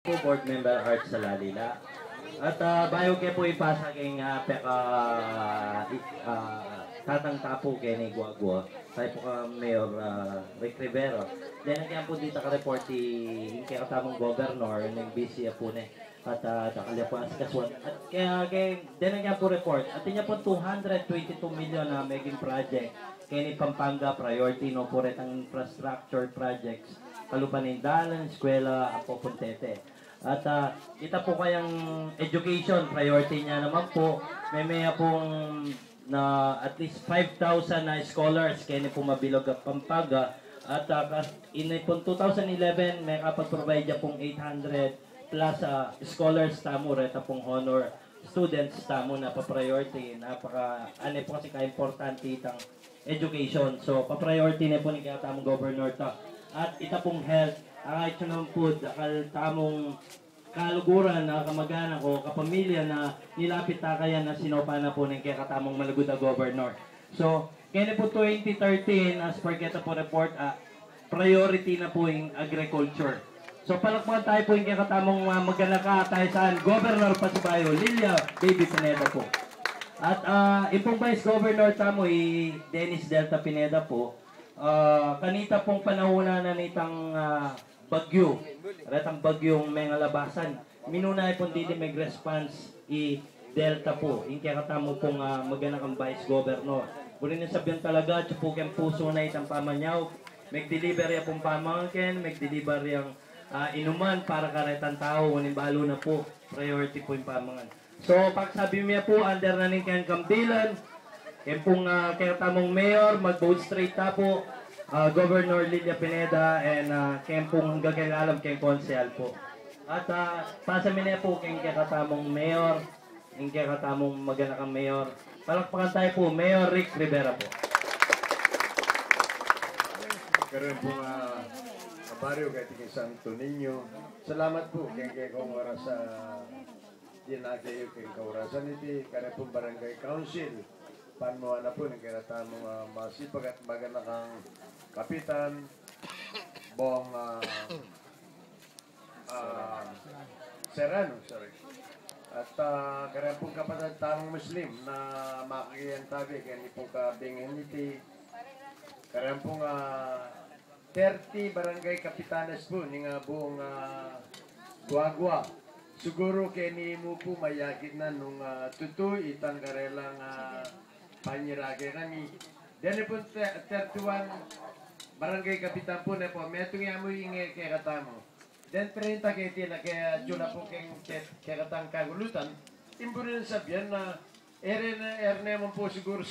po board member Art Salalila. At bayo ke po ipasa king tatang tapo kay ni Guagua. Tayo po ka Mayor Rick Rivero. Then nagyan po dito ka report kay katamong governor ng BC po ni at nakalya po ang kaswan. At kaya then nagyan po report. At niya po 222 million na making project kay ni Pampanga priority no po ang infrastructure projects kalupan ng dalan, eskwela, Apo Puntete. At kita po kayang education priority niya naman po. May pong na at least 5,000 na scholars kaya ni po mabilog at Pampanga. At in po 2011 may kapag-provide niya pong 800 plus scholars tamo reta pong honor students tamo na pa-priority. Ano po kasi ka-importante itang education. So pa-priority na po ni kaya tamong governor ta. At ita pong health, ito naman po, tamong kaluguran na kamag-anak o kapamilya na nilapit kaya na sinopa na po ng kaya katamong malagod na governor. So, kaya po 2013, as per kita po report, priority na po yung agriculture. So, palakpakan tayo po yung kaya katamong mag-anak tayo saan, Governor Pasibayo, Lilia Baby Pineda po. At ipong Vice Governor tamo, Dennis Delta Pineda po, kanita pong panahuna na nitang bagyo, retang bagyong mga labasan. Minunay pong dili may response Delta po. Yung kaya katamo pong maganak ang Vice Governor. Burin na sabihan talaga, tsupukin puso na itang pamanyaw. Mag-deliver ya pong pamangkin, mag-deliver yung inuman para karetang tao. Unin balo na po, priority po yung pamangan. So, pag sabi niya po, under na ning kayang kambilan, kaya pong kaya tamong mayor, mag-vote straight ta po, Governor Lilia Pineda, and kaya pong gagalang kayang konsehal po. At pasamin na po kaya katamong mayor, kaya katamong maganakang mayor. Palakpakan tayo po, Mayor Rick Rivera po. Karoon po kabaryo kay Tiki Santo Niño. Salamat po kaya kong oras sa dinakayo kay kaurasan iti, karoon po Barangay Council. Paano na po ng kinatamong masipag at maganakang kapitan Bong Serrano, sorry. At kaya pong kapatid tamang Muslim na makakiyang tabi kaya ni pong kabingin iti kaya pong 30 barangay kapitanes po ni nga buong Guagua. Siguro kaya ni mo po mayagin na nung tutoy itang karelang panyirage kami. Dene po 31 barangay kapitan po na po. May itong mo yung kaya katamo. Den 30 kaya tila kaya dyan po kaya katang kagulutan. Timbo rin sabihan na erne mo po siguro